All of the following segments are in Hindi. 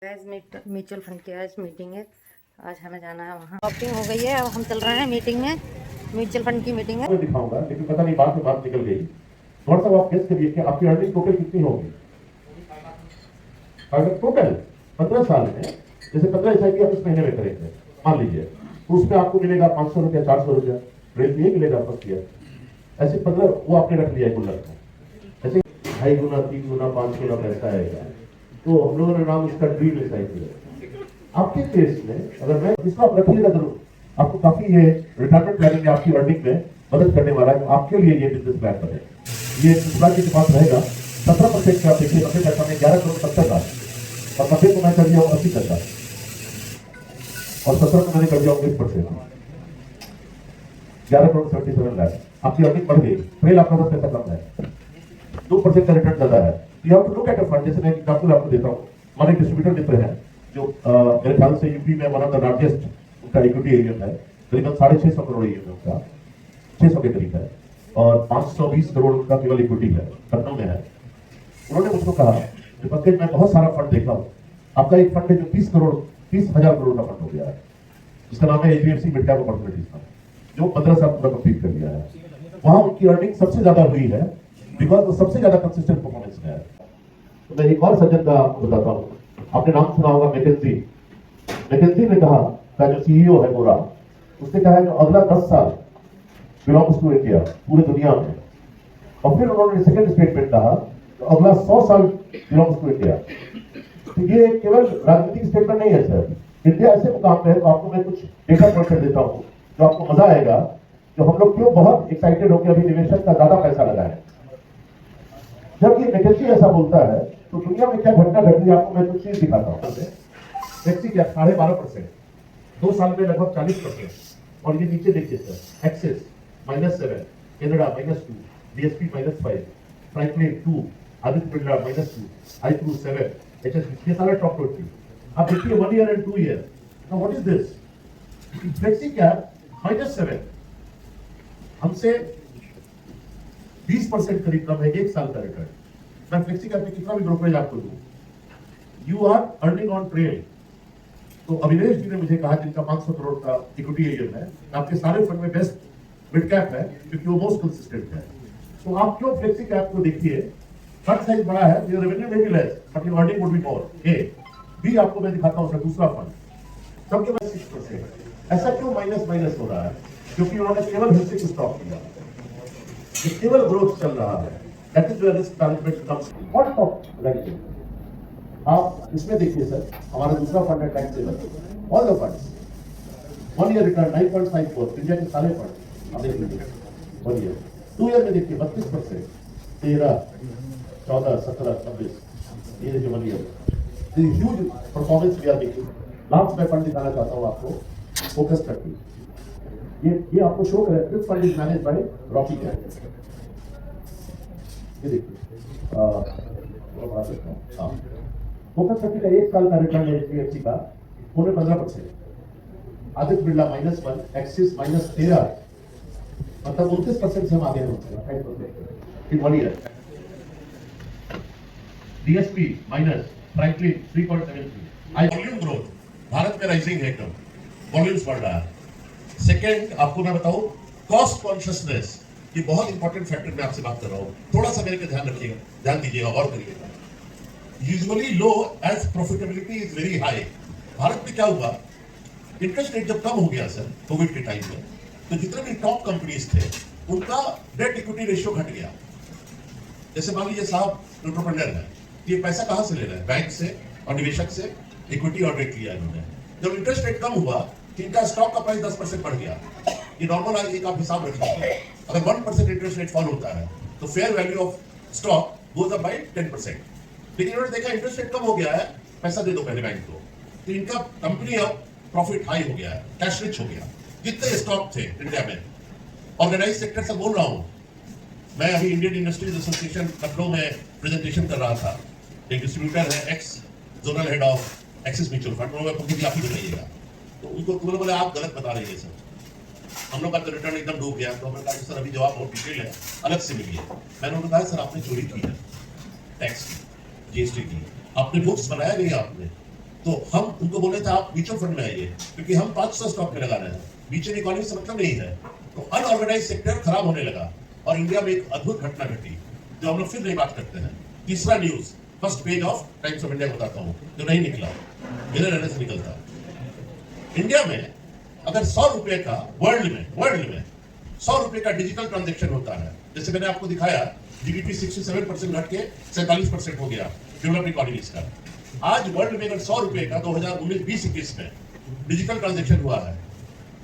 गैस म्यूचुअल फंड की आज मीटिंग है। आज हमें जाना है वहाँ। शॉपिंग हो गई है, अब हम चल रहे हैं मीटिंग में। म्यूचुअल फंड की मीटिंग है। मैं दिखाऊंगा, लेकिन पता नहीं बात में बात निकल गई। थोड़ा सा आप गेस करिए कि आपकी अर्निंग टोटल कितनी होगी अगर टोटल 15 साल में, जैसे 15 SIP आप इस महीने में करेंगे मान लीजिए, तो उसमें आपको मिलेगा 500 रुपया, 400 रुपया रेट नहीं मिलेगा फर्स्ट ईयर। ऐसे 15 वो आपने रख लिया है गुल्लक में, ऐसे 2.5 गुना, 3 गुना, 5 गुना पैसा आएगा। तो हम लोगों ने नाम उसका ड्रीम SIP है। आपके केस में अगर मैं इसको आप रखिएगा जरूर, आपको काफी ये रिटायरमेंट प्लानिंग में आपकी अर्निंग में मदद करने वाला है। आपके लिए ये बिजनेस प्लान बने, ये प्लान के पास रहेगा 17% का। देखिए 90 पैसा में 11 करोड़ 70 लाख, और 90 को मैं कर दिया हूँ 80 पैसा, और 17 को मैंने कर दिया हूँ 1%, 11 करोड़ 77 लाख। आपकी अर्निंग बढ़ गई, पहले आपका 10 पैसा कम है, 2% का रिटर्न ज्यादा है। You have to look at a fund. जैसे मैं एग्जांपल आपको देता हूँ, हमारे डिस्ट्रीब्यूटर मित्र है जो मेरे ख्याल से यूपी में वन ऑफ द लार्जेस्ट उनका इक्विटी एरियम है, करीबन 650 करोड़ एरियम है उनका, 600 के करीब है, और 520 करोड़ उनका केवल इक्विटी है, लखनऊ में है। उन्होंने मुझको कहा कि पंकज मैं बहुत सारा फंड देखा हूँ, आपका एक फंड है जो 30,000 करोड़ का फंड हो गया है, जिसका नाम है HDFC mid cap opportunities fund, जो 15 साल पूरा कंप्लीट कर लिया है। वहां उनकी अर्निंग सबसे ज्यादा हुई है, बिकॉज वो सबसे ज्यादा कंसिस्टेंट परफॉर्मेंस में है। तो मैं एक और सज्जन का आपको बताता हूँ, आपने नाम सुना होगा मैकेंजी। मैकेंजी ने कहा, का जो CEO है गोरा, उसने कहा है कि अगला 10 साल बिलोंग्स टू इंडिया पूरी दुनिया में। और फिर उन्होंने सेकंड स्टेटमेंट कहा तो अगला 100 साल बिलोंग्स टू इंडिया। तो ये केवल राजनीतिक स्टेटमेंट नहीं है सर, इंडिया ऐसे मुकाम पे है। तो आपको मैं कुछ डेटा पॉइंट कर देता हूँ जो आपको मजा आएगा, जो हम लोग क्यों बहुत एक्साइटेड होकर अभी निवेशक का ज्यादा पैसा लगाए। जब ये मैकेंजी ऐसा बोलता है तो दुनिया में क्या घटना घट रही है, आपको मैं कुछ चीज दिखाता हूँ। टैक्सी क्या 12.5%, 2 साल में लगभग 40%। और ये नीचे देखिए sir, axis -7, Canada -2, DSP -5, Franklin 2, Aditya Birla -2, iPro 7, HSBC, ये सारे टॉप 20। आप देखिए 1 year and 2 year। Now what is this? Flexi cap -7, हमसे 20% करीब कम है, 1 साल का रिटर्न। मैं फ्लेक्सी कैप में कितना भी ब्रोकरेज आपको दूं, you are earning on trade. तो अविनेश जी ने मुझे कहा, जिनका 500 करोड़ का इक्विटी एरियम है, आपके सारे फंड में बेस्ट मिड कैप है क्योंकि वो मोस्ट कंसिस्टेंट है। तो आप क्यों फ्लेक्सी कैप को देखिए, फंड साइज बड़ा है, your revenue may be less but your earning would be more. ए बी आपको मैं दिखाता हूं सर, दूसरा फंड सबके पास 6%। ऐसा क्यों माइनस हो रहा है? क्योंकि उन्होंने केवल हिस्से को स्टॉप किया, केवल ग्रोथ चल रहा है। That is where risk management comes on top ranking. आप इसमें देखिए सर, हमारा दूसरा फंड है taxable, all the funds 1 year return 9.54, India के सारे फंड आप देख लीजिए 1 year। 2 year में देखिए 32%, 13, 14, 17, 26, ये देखिए 1 year। ह्यूज परफॉर्मेंस भी आप देखिए। लास्ट मैं फंड दिखाना चाहता हूँ आपको, फोकस करके। ये आपको शो करे, this fund is manage by Rocky cap. ये देखिए फोकस करके का 1 साल का रिटर्न है HDFC का 15%, आदित्य बिरला -1, एक्सिस -13, मतलब 29% से हम आगे हैं 1 year। DSP minus, Franklin 3.73। Volume growth Bharat में राइजिंग है, एकदम वॉल्यूम्स बढ़ रहा है। सेकेंड आपको मैं बताऊं, कॉस्ट कॉन्शियसनेस, ये बहुत इंपॉर्टेंट फैक्टर मैं आपसे बात कर रहा हूं, थोड़ा सा मेरे को ध्यान रखिएगा, ध्यान दीजिएगा, गौर करिएगा। Usually low age profitability is very high. Bharat में क्या हुआ, इंटरेस्ट रेट जब कम हो गया सर कोविड के टाइम में, तो जितने भी टॉप कंपनीज थे उनका डेट इक्विटी रेशियो घट गया। जैसे मान लीजिए साहब एंटरप्रेन्योर है, ये पैसा कहां से ले रहे हैं? बैंक से और निवेशक से इक्विटी और डेट लिया इन्होंने। जब इंटरेस्ट रेट कम हुआ, इनका स्टॉक का प्राइस 10% बढ़ गया। ये नॉर्मल एक आप हिसाब रखिए, अगर 1% इंटरेस्ट रेट फॉल होता है तो fair value of stock goes up by 10%। लेकिन इन्होंने देखा इंटरेस्ट रेट कम हो गया है, पैसा दे दो पहले बैंक को, तो इनका कंपनी अब प्रॉफिट हाई हो गया है, कैश रिच हो गया। जितने स्टॉक थे इंडिया में, ऑर्गेनाइज सेक्टर से बोल रहा हूं मैं, अभी इंडियन इंडस्ट्रीज एसोसिएशन लखनऊ में प्रेजेंटेशन कर रहा था। एक डिस्ट्रीब्यूटर है, x zonal head of axis mutual fund, उन्होंने आप ही बताइएगा, तो उनको तुमने बोले आप गलत बता रहे हैं सर, हम लोग का तो रिटर्न एकदम डूब गया। तो हमने कहा सर अभी जवाब बहुत डिटेल है, अलग से मिलिए। मैंने उन्होंने कहा सर आपने चोरी की है, टैक्स की, GST की, आपने बुक्स बनाया नहीं आपने, तो हम उनको बोले थे आप म्यूचुअल फंड में आइए, क्योंकि हम 500 स्टॉक में लगा रहे हैं, म्यूचुअल इकोनॉमी से मतलब नहीं है। तो अनऑर्गेनाइज सेक्टर खराब होने लगा और इंडिया में एक अद्भुत घटना घटी जो हम लोग फिर नहीं बात करते हैं। तीसरा news first page of times of India बताता हूँ, जो नहीं निकला, मेरे रहने से निकलता। इंडिया में अगर 100 रुपए का वर्ल्ड में 100 रुपए का डिजिटल ट्रांजेक्शन होता है, जैसे मैंने आपको दिखाया जीडीपी 67% घट के 47% हो गया डेवलप्ड इकोनॉमीज का। आज वर्ल्ड में अगर 100 रुपए का 2019-20-21 में डिजिटल ट्रांजेक्शन हुआ है,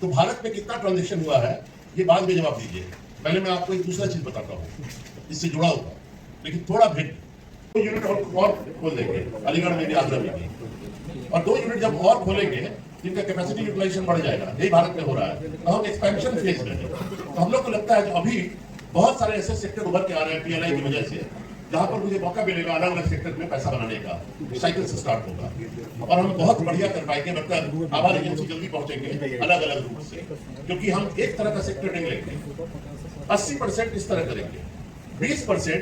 तो भारत में कितना ट्रांजेक्शन हुआ है ये बाद में जवाब दीजिए। पहले मैं आपको एक दूसरा चीज बताता हूँ इससे जुड़ा होगा, लेकिन थोड़ा भिन्न। 2 यूनिट और खोल देंगे अलीगढ़ में भी, आगरा में भी, और 2 यूनिट जब और खोलेंगे जिनका कैपेसिटी यूटिलाइजेशन बढ़ जाएगा। यही भारत में हो रहा है। तो हम एक्सपेंशन फेज में हैं। तो हम लोग को लगता है कि अभी बहुत सारे ऐसे सेक्टर उभर के आ रहे हैं पीएलआई की वजह से, जहां पर मुझे मौका मिलेगा अलग अलग सेक्टर में पैसा बनाने का, साइकिल से स्टार्ट होगा और हम बहुत बढ़िया कर पाएंगे। मतलब आवाज एजेंसी जल्दी पहुंचेंगे अलग अलग रूट से, क्योंकि हम एक तरह का सेक्टर नहीं लेंगे। 80% इस तरह करेंगे, 20%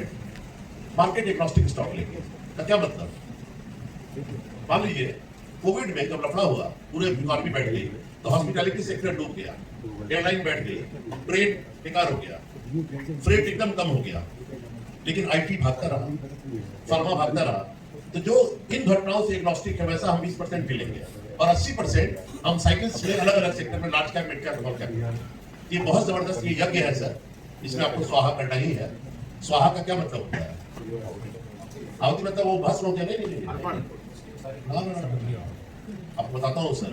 मार्केट एग्नोस्टिक स्टॉक लेंगे। तो क्या मतलब, मान लीजिए कोविड में जब लफड़ा हुआ, पूरे इकोनॉमी बैठ गई, तो हॉस्पिटैलिटी सेक्टर डूब गया, एयरलाइन बैठ गई, ट्रेन बेकार हो गया, फ्रेट एकदम कम हो गया, लेकिन आईटी भागता रहा, फार्मा भागता रहा। तो जो इन घटनाओं से एग्नोस्टिक है वैसा हम 20% भी लेंगे और 80% हम साइकिल्स में अलग अलग सेक्टर में, large cap, mid cap, small cap. ये बहुत जबरदस्त ये यज्ञ है सर, इसमें आपको स्वाहा करना ही है। स्वाहा का क्या मतलब होता है? आहुति मतलब वो भस्म होते नहीं। आपको बताता हूँ सर,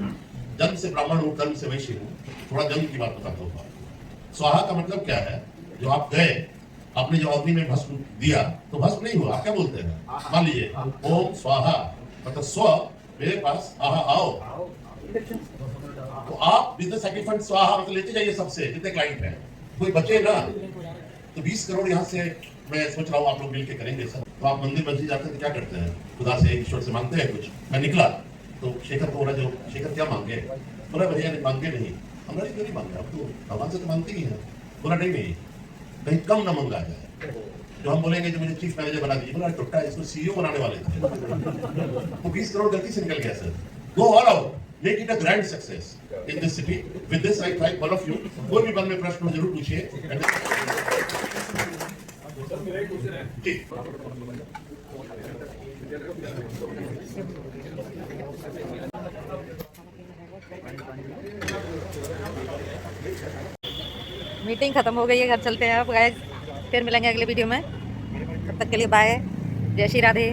जन्म से ब्राह्मण हूँ, कर्म से वैश्य हूँ, थोड़ा जन्म की बात बताता हूँ। स्वाहा का मतलब क्या है? जो आप गए, आपने जो अग्नि में भस्म दिया तो भस्म नहीं हुआ, क्या बोलते हैं? मान लीजिए ओम स्वाहा, मतलब स्व मेरे पास, आहा आओ। तो आप बिजनेस सेक्रीफाइस स्वाहा मतलब लेते जाइए सबसे, जितने क्लाइंट हैं, कोई बचे ना। तो 20 करोड़ यहाँ से मैं सोच रहा हूँ आप लोग मिलकर करेंगे सर। तो आप मंदिर मस्जिद जाते हैं तो क्या करते हैं? खुदा से, ईश्वर से मांगते हैं कुछ। मैं निकला तो शेखर को बोला, जो शेखर क्या मांगे? बोला भैया ने मांगे नहीं। हमारे क्यों नहीं मांगे? आप तो भगवान से तो मांगते ही हैं। बोला नहीं, कहीं कम ना मंगा जाए। जो हम बोलेंगे जो मुझे चीफ मैनेजर बना दीजिए, बोला टुट्टा इसको सीईओ बनाने वाले थे। तो 20 करोड़ गलती से निकल गया sir. Go all out, make it a grand success in this city. With this I thank all of you. कोई भी मन में प्रश्न हो जरूर पूछिए। मीटिंग खत्म हो गई है, घर चलते हैं अब गाइस। फिर मिलेंगे अगले वीडियो में, तब तक के लिए बाय, जय श्री राधे।